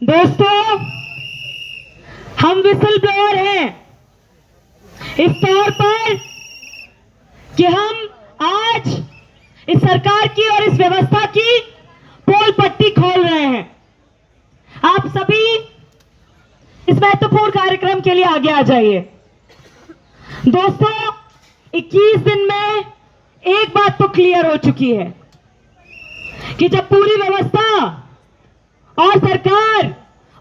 दोस्तों, हम whistle blower हैं इस तौर पर कि हम आज इस सरकार की और इस व्यवस्था की पोल पट्टी खोल रहे हैं। आप सभी इस महत्वपूर्ण कार्यक्रम के लिए आगे आ जाइए। दोस्तों, 21 दिन में एक बात तो क्लियर हो चुकी है कि जब पूरी व्यवस्था और सरकार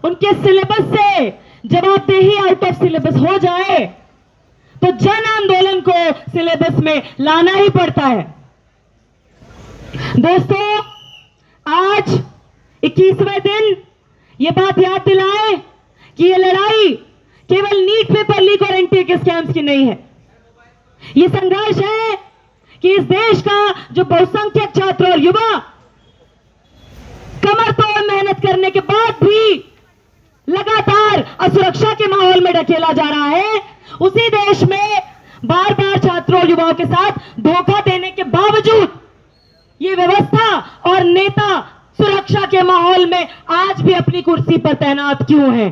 उनके सिलेबस से जवाबदेही आउट ऑफ सिलेबस हो जाए तो जन आंदोलन को सिलेबस में लाना ही पड़ता है। दोस्तों, आज 21वें दिन ये बात याद दिलाए कि ये लड़ाई केवल नीट पेपर लीक और एनटीए के स्कैम्स की नहीं है। ये संघर्ष है कि इस देश का जो बहुसंख्यक छात्र और युवा कमर तोड़ मेहनत करने के बाद भी लगातार असुरक्षा के माहौल में ढकेला जा रहा है, उसी देश में बार बार छात्रों और युवाओं के साथ धोखा देने के बावजूद ये व्यवस्था और नेता सुरक्षा के माहौल में आज भी अपनी कुर्सी पर तैनात क्यों हैं?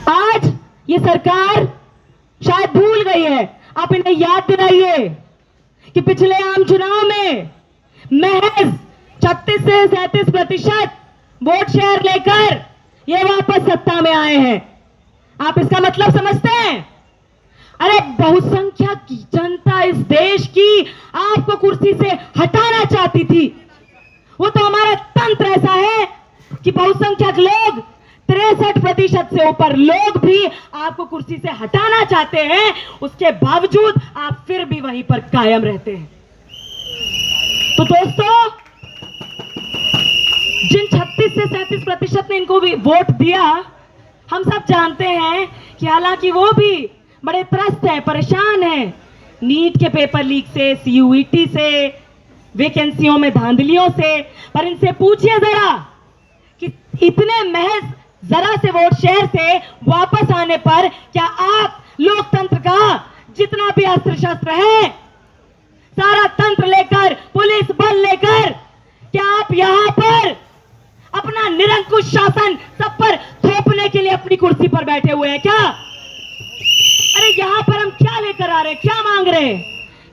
आज ये सरकार शायद भूल गई है। आप इन्हें याद दिलाइए कि पिछले आम चुनाव में महज 36 से 37% वोट शेयर लेकर ये वापस सत्ता में आए हैं। आप इसका मतलब समझते हैं? अरे बहुसंख्यक जनता इस देश की आपको कुर्सी से हटाना चाहती थी। वो तो हमारा तंत्र ऐसा है कि बहुसंख्यक लोग 63% से ऊपर लोग भी आपको कुर्सी से हटाना चाहते हैं, उसके बावजूद आप फिर भी वहीं पर कायम रहते हैं। तो दोस्तों, जिन 36 से 37% ने इनको भी वोट दिया, हम सब जानते हैं कि हालांकि वो भी बड़े त्रस्त हैं, परेशान हैं नीट के पेपर लीक से, सीयूईटी से, वैकेंसियों में धांधलियों से। पर इनसे पूछिए जरा कि इतने महज जरा से वोट शेयर से वापस आने पर क्या आप लोकतंत्र का जितना भी अस्त्र शस्त्र है, सारा तंत्र लेकर, पुलिस बल लेकर, क्या आप यहां पर अपना निरंकुश शासन सब पर थोपने के लिए अपनी कुर्सी पर बैठे हुए हैं क्या? अरे यहां पर हम क्या लेकर आ रहे हैं, क्या मांग रहे हैं?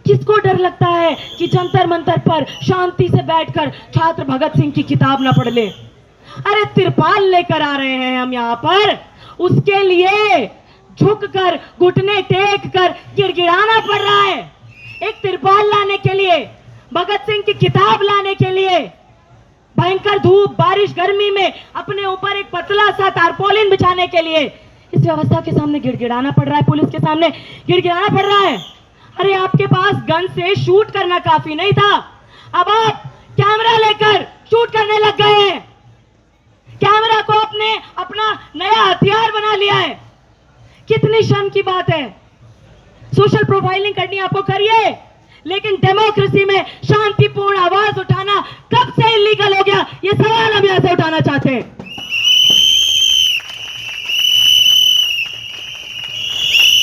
किसको डर लगता है कि जंतर मंतर पर शांति से बैठकर छात्र भगत सिंह की किताब ना पढ़ ले? अरे तिरपाल लेकर आ रहे हैं हम यहां पर, उसके लिए झुककर, घुटने टेक कर गिड़गिड़ाना पड़ रहा है। एक तिरपाल लाने के लिए, भगत सिंह की किताब लाने के लिए भयंकर धूप, बारिश, गर्मी में अपने ऊपर एक पतला सा तारपोलिन बिछाने के लिए इस व्यवस्था के सामने गिड़गिड़ाना पड़ रहा है, पुलिस के सामने गिड़गिड़ाना पड़ रहा है। अरे आपके पास गन से शूट करना काफी नहीं था, अब आप कैमरा लेकर शूट करने लग गए हैं। कैमरा को आपने अपना नया हथियार बना लिया है। कितनी शर्म की बात है। सोशल प्रोफाइलिंग करनी आपको करिए, लेकिन डेमोक्रेसी में शांतिपूर्ण आवाज उठाना कब से इलीगल हो गया, ये सवाल हम यहां से उठाना चाहते हैं।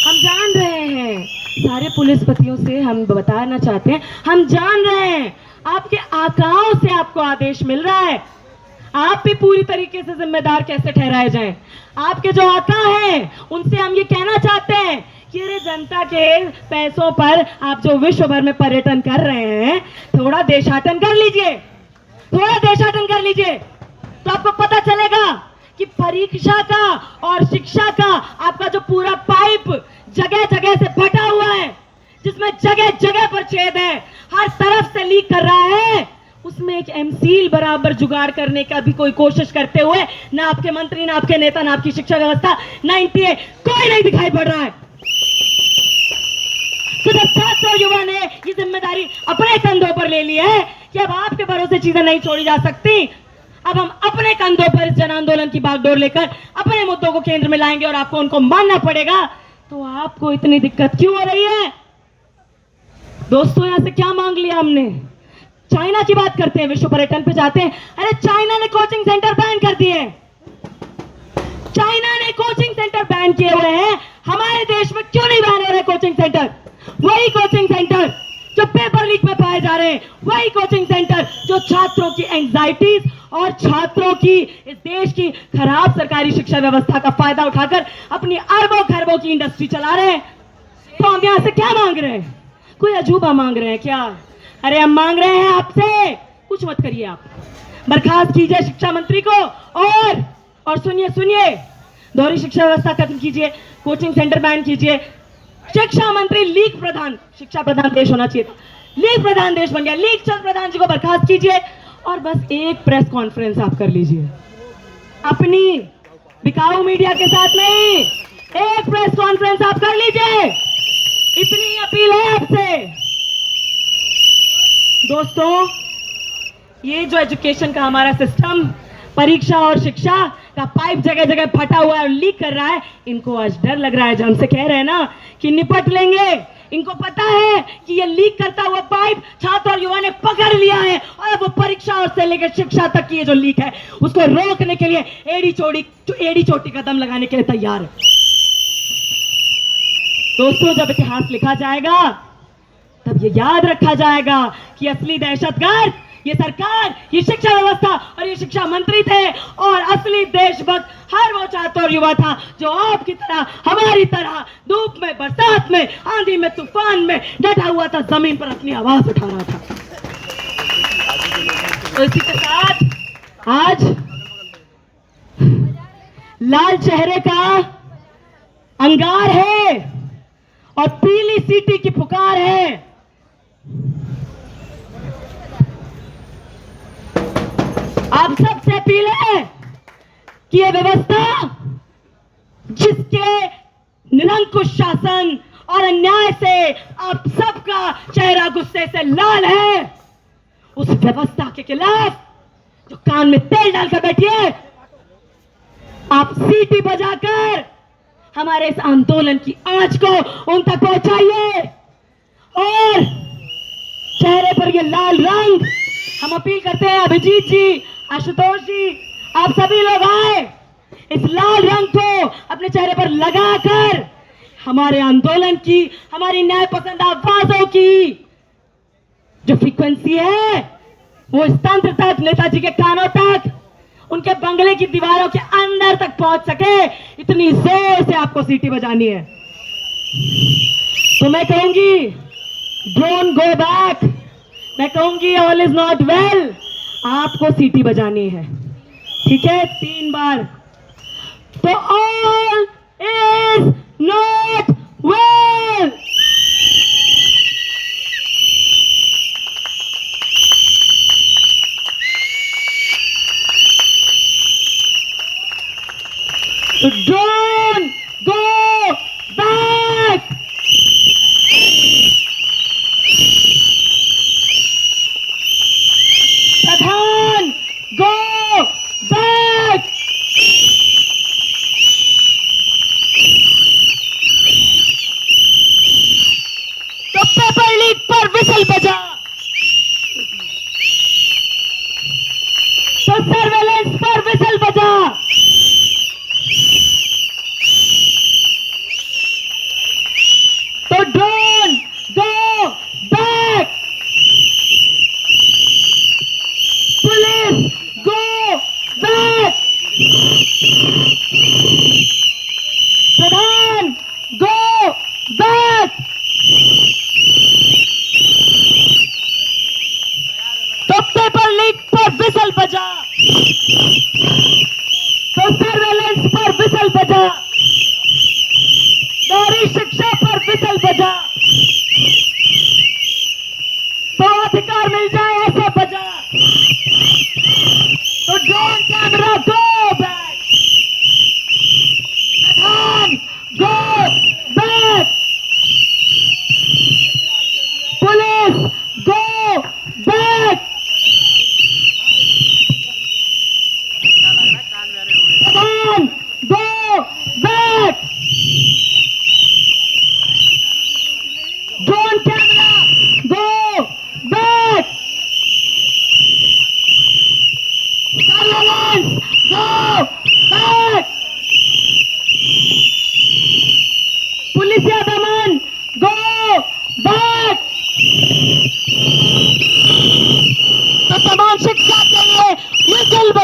हम जान रहे हैं, सारे पुलिसपतियों से हम बताना चाहते हैं, हम जान रहे हैं आपके आकाओं से आपको आदेश मिल रहा है। आप भी पूरी तरीके से जिम्मेदार कैसे ठहराए जाएं? आपके जो आका हैं उनसे हम ये कहना चाहते हैं कि अरे जनता के पैसों पर आप जो विश्व भर में पर्यटन कर रहे हैं, थोड़ा देशाटन कर लीजिए, थोड़ा देशाटन कर लीजिए, तो आपको पता चलेगा कि परीक्षा का और शिक्षा का आपका जो पूरा पाइप जगह जगह से फटा हुआ है, जिसमें जगह जगह पर छेद है, हर तरफ से लीक कर रहा है, उसमें एक एमसील बराबर जुगाड़ करने का भी कोई कोशिश करते हुए ना आपके मंत्री, ना आपके नेता, ना आपकी शिक्षा व्यवस्था, ना एनटीए, कोई नहीं दिखाई पड़ रहा है। तो जब छात्र और युवा ने ये जिम्मेदारी अपने कंधों पर ले ली है कि अब आपके भरोसे चीजें नहीं छोड़ी जा सकती, अब हम अपने कंधों पर जन आंदोलन की बागडोर लेकर अपने मुद्दों को केंद्र में लाएंगे और आपको उनको मानना पड़ेगा, तो आपको इतनी दिक्कत क्यों हो रही है? दोस्तों, यहां से क्या मांग लिया हमने? चाइना की बात करते हैं, विश्व पर्यटन पे जाते हैं। अरे चाइना ने कोचिंग सेंटर बैन कर दिए, चाइना ने कोचिंग सेंटर बैन किए हुए हैं, हमारे देश में क्यों नहीं बैन हो रहे कोचिंग सेंटर? वही कोचिंग सेंटर जो पेपर लीक में पाए जा रहे हैं, वही कोचिंग सेंटर जो छात्रों की एंजाइटीज और छात्रों की, इस देश की खराब सरकारी शिक्षा व्यवस्था का फायदा उठाकर अपनी अरबों खरबों की इंडस्ट्री चला रहे हैं। तो हम यहां से क्या मांग रहे हैं? कोई अजूबा मांग रहे हैं क्या? अरे हम मांग रहे हैं आपसे, कुछ मत करिए, आप बर्खास्त कीजिए शिक्षा मंत्री को, और सुनिए सुनिए, दोहरी शिक्षा व्यवस्था खत्म कीजिए, कोचिंग सेंटर बैन कीजिए। शिक्षा मंत्री लीग प्रधान, शिक्षा प्रधान देश होना चाहिए था, लीग प्रधान देश बन गया। लीग चंद प्रधान जी को बर्खास्त कीजिए और बस एक प्रेस कॉन्फ्रेंस आप कर लीजिए, अपनी बिकाऊ मीडिया के साथ नहीं, एक प्रेस कॉन्फ्रेंस आप कर लीजिए। इतनी अपील है आपसे। दोस्तों, ये जो एजुकेशन का हमारा सिस्टम, परीक्षा और शिक्षा का पाइप जगह जगह फटा हुआ है और लीक कर रहा है, इनको आज डर लग रहा है। जब हमसे कह रहे हैं ना कि निपट लेंगे, इनको पता है कि ये लीक करता हुआ पाइप छात्र और युवा ने पकड़ लिया है और वो परीक्षा और से लेकर शिक्षा तक की ये जो लीक है उसको रोकने के लिए एड़ी चोटी कदम लगाने के लिए तैयार है। दोस्तों, जब इतिहास लिखा जाएगा तब ये याद रखा जाएगा कि असली दहशतगर्द ये सरकार, ये शिक्षा व्यवस्था और ये शिक्षा मंत्री थे, और असली देशभक्त हर वो छात्र और युवा था जो आपकी तरह, हमारी तरह धूप में, बरसात में, आंधी में, तूफान में डटा हुआ था, जमीन पर अपनी आवाज उठा रहा था। तो इसी के साथ आज लाल चेहरे का अंगार है और पीली सीटी की पुकार है। आप सबसे अपील है कि यह व्यवस्था, जिसके निरंकुश शासन और अन्याय से आप सबका चेहरा गुस्से से लाल है, उस व्यवस्था के खिलाफ जो कान में तेल डालकर बैठी है, आप सीटी बजाकर हमारे इस आंदोलन की आंच को उन तक पहुंचाइए और चेहरे पर ये लाल रंग, हम अपील करते हैं अभिजीत जी, आशुतोष जी, आप सभी लोग आए, इस लाल रंग को अपने चेहरे पर लगाकर हमारे आंदोलन की, हमारी न्याय पसंद आवाजों की जो फ्रीक्वेंसी है वो इस तंत्र तक, नेताजी के कानों तक, उनके बंगले की दीवारों के अंदर तक पहुंच सके, इतनी जोर से आपको सीटी बजानी है। तो मैं कहूंगी डोंट गो बैक, मैं कहूंगी ऑल इज नॉट वेल, आपको सीटी बजानी है, ठीक है, 3 बार। तो ऑल इज नॉट वेल। तो डोंट गो बैक। प्रधान, गो बैक। तो पेपर लीक पर विसल बजा, तो सर्वेलेंस पर विसल बजा, तो don't go back. Police, go back. प्रधान, गो बैक। तो पेपर लीक पर विसल बजा, तो सर्वेलेंस पर विसल बजा, दोहरी शिक्षा पर विसल बजा, तो अधिकार मिल जाए ऐसे बजा, तो डोंट कैमरा गो बैक। प्रधान, go back. Police, go back. प्रधान,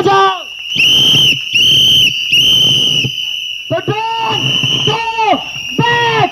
बजाओ। तो ड्रोन गो बैक।